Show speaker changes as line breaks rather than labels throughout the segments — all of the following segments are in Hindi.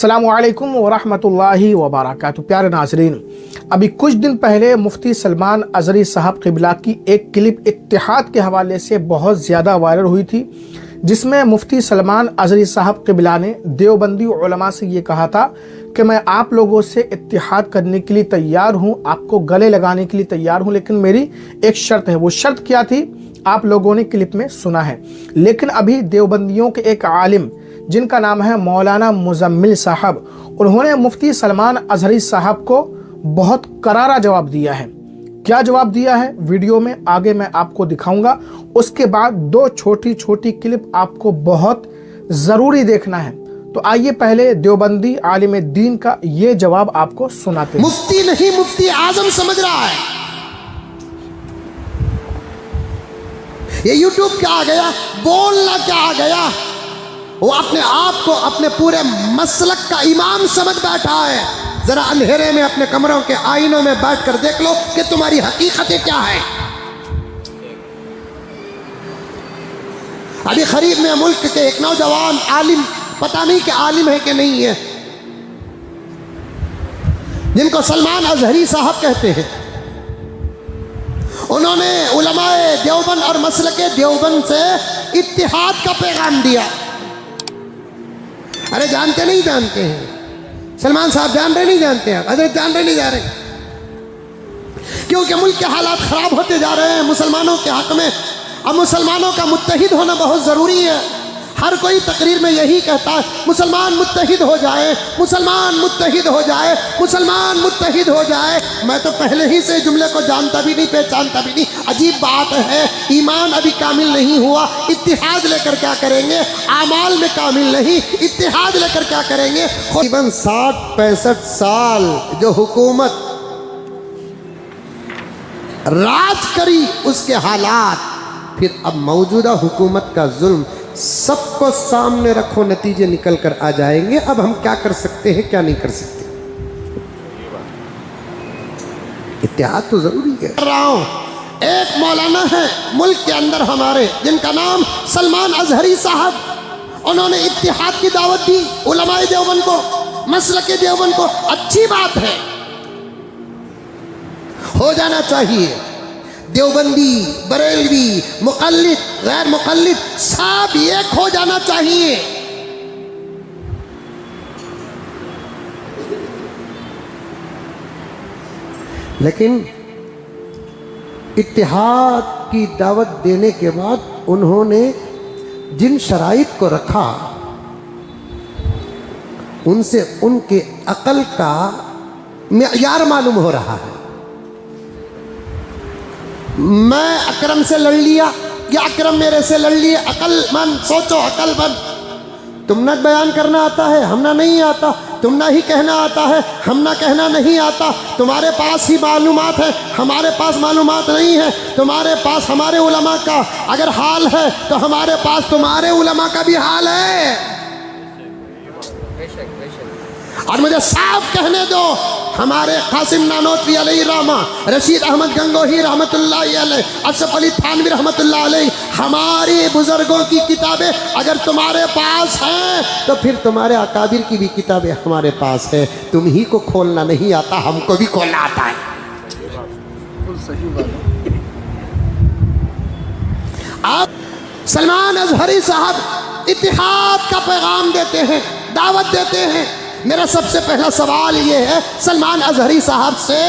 अस्सलामुअलैकुम वरहमतुल्लाहि वबरकातुहू। प्यारे नाज़रीन, अभी कुछ दिन पहले मुफ्ती सलमान अज़हरी साहब क़िबला की एक क्लिप इत्तिहाद के हवाले से बहुत ज़्यादा वायरल हुई थी, जिसमें मुफ्ती सलमान अज़हरी साहब क़िबला ने देवबंदी उलमा से ये कहा था कि मैं आप लोगों से इत्तिहाद करने के लिए तैयार हूँ, आपको गले लगाने के लिए तैयार हूँ, लेकिन मेरी एक शर्त है। वो शर्त क्या थी आप लोगों ने क्लिप में सुना है। लेकिन अभी देवबंदियों के एक आलिम जिनका नाम है मौलाना मुजम्मिल साहब, उन्होंने मुफ्ती सलमान अज़हरी साहब को बहुत करारा जवाब दिया है। क्या जवाब दिया है वीडियो में आगे मैं आपको दिखाऊंगा। उसके बाद दो छोटी छोटी क्लिप आपको बहुत ज़रूरी देखना है। तो आइए पहले देवबंदी आलिम दीन का ये जवाब आपको सुनाते हैं।
मुफ्ती नहीं मुफ्ती आजम समझ रहा है। ये यूट्यूब क्या आ गया, बोलना क्या आ गया। वो अपने आप को अपने पूरे मसलक का इमाम समझ बैठा है। जरा अंधेरे में अपने कमरों के आईनों में बैठकर देख लो कि तुम्हारी हकीकतें क्या है। अभी करीब में मुल्क के एक नौजवान आलिम, पता नहीं कि आलिम है कि नहीं है, जिनको सलमान अज़हरी साहब कहते हैं, उन्होंने उलमाए देवबंद और मसलके देवबंद से इत्तिहाद का पैगाम दिया। अरे जानते नहीं जानते हैं, सलमान साहब जान रहे नहीं जानते हैं, हजरत जान रहे नहीं जा रहे, क्योंकि मुल्क के हालात खराब होते जा रहे हैं मुसलमानों के हक में। अब मुसलमानों का मुत्तहिद होना बहुत ज़रूरी है। हर कोई तकरीर में यही कहता है मुसलमान मुत्तहिद हो जाए, मुसलमान मुत्तहिद हो जाए, मुसलमान मुत्तहिद हो जाए। मैं तो पहले ही से जुमले को जानता भी नहीं, पहचानता भी नहीं। अजीब बात है, ईमान अभी कामिल नहीं हुआ, इत्तिहाद लेकर क्या करेंगे। आमाल में कामिल नहीं, इत्तिहाद लेकर क्या करेंगे। तकरीबन 60-65 साल जो हुकूमत राज करी, उसके हालात, फिर अब मौजूदा हुकूमत का जुल्म, सबको सामने रखो, नतीजे निकल कर आ जाएंगे। अब हम क्या कर सकते हैं, क्या नहीं कर सकते। इत्तिहाद तो जरूरी है। एक मौलाना है मुल्क के अंदर हमारे, जिनका नाम सलमान अज़हरी साहब, उन्होंने इत्तिहाद की दावत दी उलमाए देवबंद को, मसलके देवबंद को। अच्छी बात है, हो जाना चाहिए। देवबंदी, बरेलवी, मुक़ल्लिद, गैर मुक़ल्लिद सब एक हो जाना चाहिए। लेकिन इत्तिहाद की दावत देने के बाद उन्होंने जिन शराइत को रखा, उनसे उनके अकल का मेयार मालूम हो रहा है। मैं अकरम से लड़ लिया या अकरम मेरे से लड़ लिए। अकलमंद सोचो, अकलमंद। तुमना बयान करना आता है, हमना नहीं आता। तुमना ही कहना आता है, हमना कहना नहीं आता। तुम्हारे पास ही मालूमात है, हमारे पास मालूमात नहीं है। तुम्हारे पास हमारे उलमा का अगर हाल है तो हमारे पास तुम्हारे उलमा का भी हाल है। और मुझे साफ कहने दो, हमारे कासिम नानोतवी अलैहि रहमा, रशीद अहमद गंगोही रहमतुल्लाह अलैह, अशरफ अली थानवी रहमतुल्लाह अलैह, हमारे बुजुर्गों की किताबें अगर तुम्हारे पास हैं तो फिर तुम्हारे अकाबिर की भी किताबें हमारे पास है। तुम ही को खोलना नहीं आता, हमको भी खोलना आता है। आप सलमान अज़हरी साहब इत्तिहाद का पैगाम देते हैं, दावत देते हैं। मेरा सबसे पहला सवाल ये है सलमान अज़हरी साहब से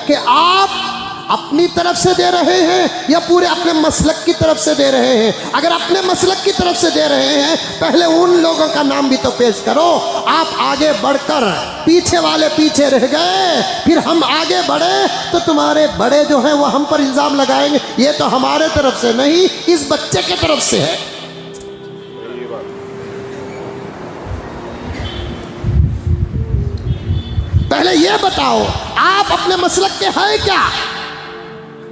कि आप अपनी तरफ से दे रहे हैं या पूरे अपने मसलक की तरफ से दे रहे हैं। अगर अपने मसलक की तरफ से दे रहे हैं, पहले उन लोगों का नाम भी तो पेश करो। आप आगे बढ़कर पीछे वाले पीछे रह गए, फिर हम आगे बढ़े तो तुम्हारे बड़े जो हैं वो हम पर इल्ज़ाम लगाएंगे ये तो हमारे तरफ से नहीं, इस बच्चे की तरफ से है। पहले ये बताओ, आप अपने मसलक के हैं क्या?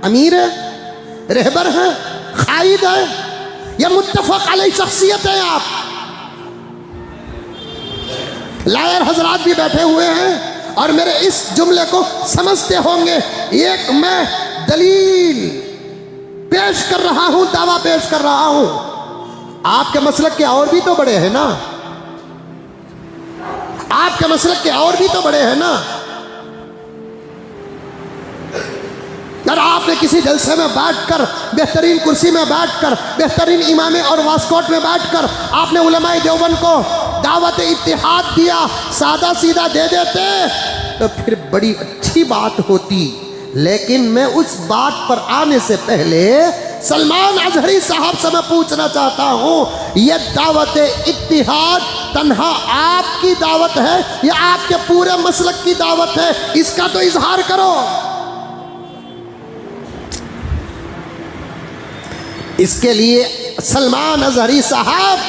अमीर है, रहबर है, कायद है या मुत्तफक अलैह शख्सियत है? आप लायर हजरात भी बैठे हुए हैं और मेरे इस जुमले को समझते होंगे। एक मैं दलील पेश कर रहा हूं, दावा पेश कर रहा हूं। आपके मसलक के और भी तो बड़े हैं ना। आपके मसलक के और भी तो बड़े हैं ना। अगर आपने किसी जलसे में बैठकर, बेहतरीन कुर्सी में बैठकर, बेहतरीन इमामे और वास्कोट में बैठकर आपने उलमाए देवबंद को दावत इत्तिहाद दिया, सादा सीधा दे देते तो फिर बड़ी अच्छी बात होती। लेकिन मैं उस बात पर आने से पहले सलमान अजहरी साहब से मैं पूछना चाहता हूं, यह दावत इत्तिहाद तन्हा आपकी दावत है या आपके पूरे मसलक की दावत है? इसका तो इजहार करो। इसके लिए सलमान अजहरी साहब,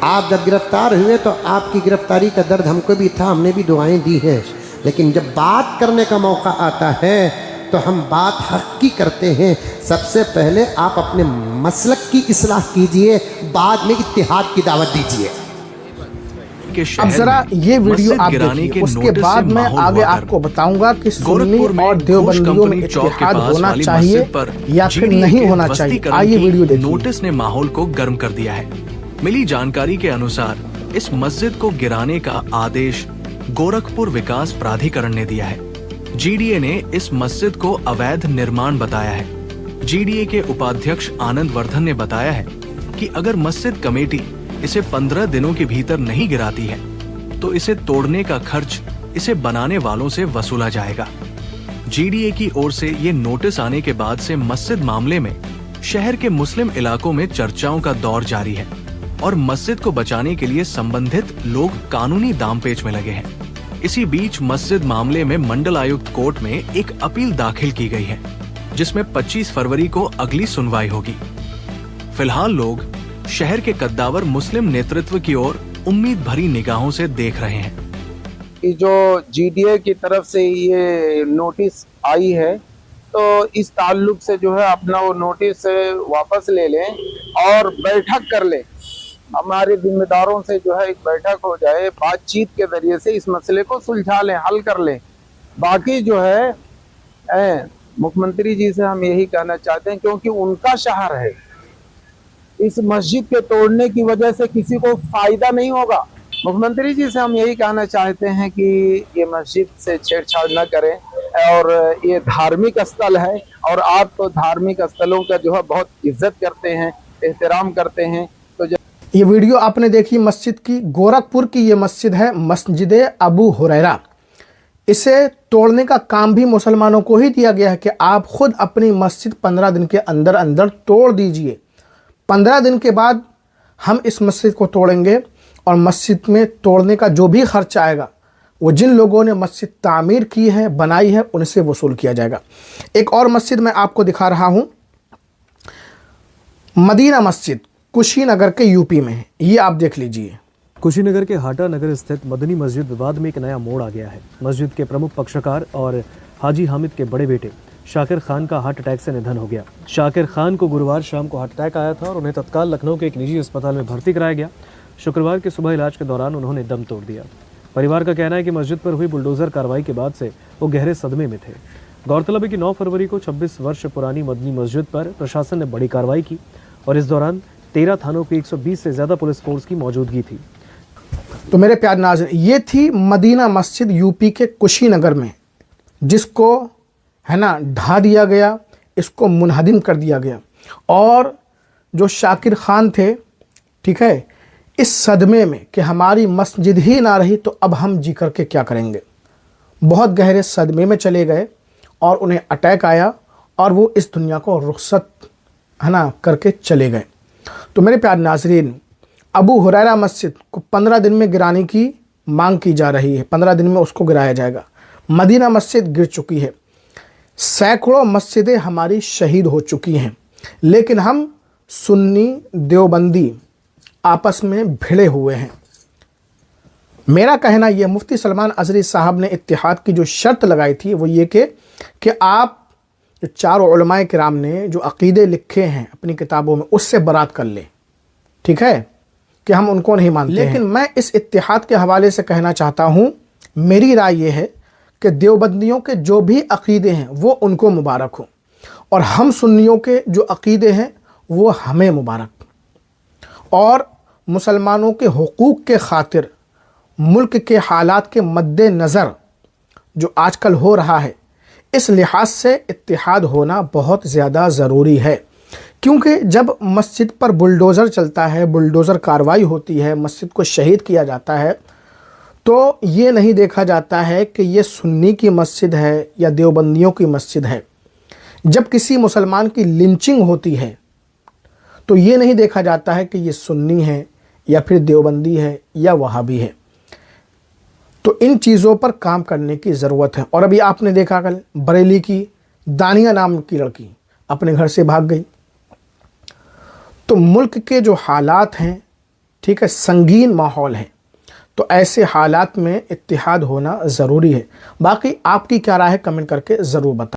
आप जब गिरफ्तार हुए तो आपकी गिरफ्तारी का दर्द हमको भी था, हमने भी दुआएं दी हैं, लेकिन जब बात करने का मौका आता है तो हम बात हक की करते हैं। सबसे पहले आप अपने मसलक की इस्लाह कीजिए, बाद में इत्तिहाद की दावत दीजिए।
अब जरा ये वीडियो आप देखिए, उसके बाद मैं आगे आपको बताऊंगा कि सुन्नी और देवबंदियों में इत्तिहाद होना चाहिए या फिर नहीं होना चाहिए। आइए वीडियो देखिए।
नोटिस ने माहौल को गर्म कर दिया है। मिली जानकारी के अनुसार इस मस्जिद को गिराने का आदेश गोरखपुर विकास प्राधिकरण ने दिया है। जीडीए ने इस मस्जिद को अवैध निर्माण बताया है। जीडीए के उपाध्यक्ष आनंद वर्धन ने बताया है कि अगर मस्जिद कमेटी इसे 15 दिनों के भीतर नहीं गिराती है तो इसे तोड़ने का खर्च इसे बनाने वालों से वसूला जाएगा। जीडीए की ओर से ये नोटिस आने के बाद से मस्जिद मामले में शहर के मुस्लिम इलाकों में चर्चाओं का दौर जारी है और मस्जिद को बचाने के लिए संबंधित लोग कानूनी दांवपेच में लगे हैं। इसी बीच मस्जिद मामले में मंडल आयुक्त कोर्ट में एक अपील दाखिल की गई है, जिसमें 25 फरवरी को अगली सुनवाई होगी। फिलहाल लोग शहर के कद्दावर मुस्लिम नेतृत्व की ओर उम्मीद भरी निगाहों से देख रहे हैं
कि जो जीडीए की तरफ से ये नोटिस आई है तो इस ताल्लुक से जो है अपना वो नोटिस वापस ले लें और बैठक कर लें। हमारे जिम्मेदारों से जो है एक बैठक हो जाए, बातचीत के जरिए से इस मसले को सुलझा लें, हल कर लें। बाकी जो है मुख्यमंत्री जी से हम यही कहना चाहते हैं, क्योंकि उनका शहर है, इस मस्जिद के तोड़ने की वजह से किसी को फायदा नहीं होगा। मुख्यमंत्री जी से हम यही कहना चाहते हैं कि ये मस्जिद से छेड़छाड़ न करें और ये धार्मिक स्थल है और आप तो धार्मिक स्थलों का जो है बहुत इज्जत करते हैं, एहतराम करते हैं। तो
ये वीडियो आपने देखी मस्जिद की, गोरखपुर की ये मस्जिद है, मस्जिद अबू हुरैरा। इसे तोड़ने का काम भी मुसलमानों को ही दिया गया है कि आप खुद अपनी मस्जिद 15 दिन के अंदर अंदर तोड़ दीजिए। 15 दिन के बाद हम इस मस्जिद को तोड़ेंगे और मस्जिद में तोड़ने का जो भी खर्च आएगा वो जिन लोगों ने मस्जिद तामीर की है, बनाई है, उनसे वसूल किया जाएगा। एक और मस्जिद मैं आपको दिखा रहा हूँ, मदीना मस्जिद कुशीनगर के यूपी में है, ये आप देख लीजिए।
कुशीनगर के हाटा नगर स्थित मदनी मस्जिद विवाद में एक नया मोड़ आ गया है। मस्जिद के प्रमुख पक्षकार और हाजी हामिद के बड़े बेटे शाकिर खान का हार्ट अटैक से निधन हो गया। शाकिर खान को गुरुवार शाम को हार्ट अटैक आया था और उन्हें तत्काल लखनऊ के एक निजी अस्पताल में भर्ती कराया गया। शुक्रवार की सुबह इलाज के दौरान उन्होंने दम तोड़ दिया। परिवार का कहना है कि मस्जिद पर हुई बुलडोजर कार्रवाई के बाद से वो गहरे सदमे में थे। गौरतलब है कि 9 फरवरी को 26 वर्ष पुरानी मदनी मस्जिद पर प्रशासन ने बड़ी कार्रवाई की और इस दौरान 13 थानों की 120 से ज़्यादा पुलिस फोर्स की मौजूदगी थी।
तो मेरे प्यारे नाज़रीन, ये थी मदीना मस्जिद यूपी के कुशीनगर में, जिसको है ना ढा दिया गया, इसको मुनहदिम कर दिया गया। और जो शाकिर खान थे, ठीक है, इस सदमे में कि हमारी मस्जिद ही ना रही तो अब हम जी करके क्या करेंगे, बहुत गहरे सदमे में चले गए और उन्हें अटैक आया और वो इस दुनिया को रुखसत है ना करके चले गए। तो मेरे प्यारे नाज़रीन, अबू हुरैरा मस्जिद को 15 दिन में गिराने की मांग की जा रही है, 15 दिन में उसको गिराया जाएगा। मदीना मस्जिद गिर चुकी है, सैकड़ों मस्जिदें हमारी शहीद हो चुकी हैं, लेकिन हम सुन्नी देवबंदी आपस में भिड़े हुए हैं। मेरा कहना यह, मुफ्ती सलमान अजहरी साहब ने इत्तिहाद की जो शर्त लगाई थी वो ये कि आप जो 4 उलमाए किराम ने जो अक़ीदे लिखे हैं अपनी किताबों में, उससे बरात कर लें, ठीक है, कि हम उनको नहीं मानते। लेकिन मैं इस इत्तिहाद के हवाले से कहना चाहता हूँ, मेरी राय ये है कि देवबंदियों के जो भी अक़ीदे हैं वो उनको मुबारक हो और हम सुन्नियों के जो अक़ीदे हैं वो हमें मुबारक। और मुसलमानों के हुकूक के खातिर मुल्क के हालात के मद्देनज़र जो आजकल हो रहा है, इस लिहाज से इत्तिहाद होना बहुत ज़्यादा ज़रूरी है। क्योंकि जब मस्जिद पर बुलडोज़र चलता है, बुलडोज़र कार्रवाई होती है, मस्जिद को शहीद किया जाता है, तो ये नहीं देखा जाता है कि ये सुन्नी की मस्जिद है या देवबंदियों की मस्जिद है। जब किसी मुसलमान की लिंचिंग होती है तो ये नहीं देखा जाता है कि ये सुन्नी है या फिर देवबंदी है या वहाबी है। तो इन चीज़ों पर काम करने की ज़रूरत है। और अभी आपने देखा कल बरेली की दानिया नाम की लड़की अपने घर से भाग गई। तो मुल्क के जो हालात हैं, ठीक है, संगीन माहौल है, तो ऐसे हालात में इत्तिहाद होना ज़रूरी है। बाकी आपकी क्या राय है, कमेंट करके ज़रूर बताएं।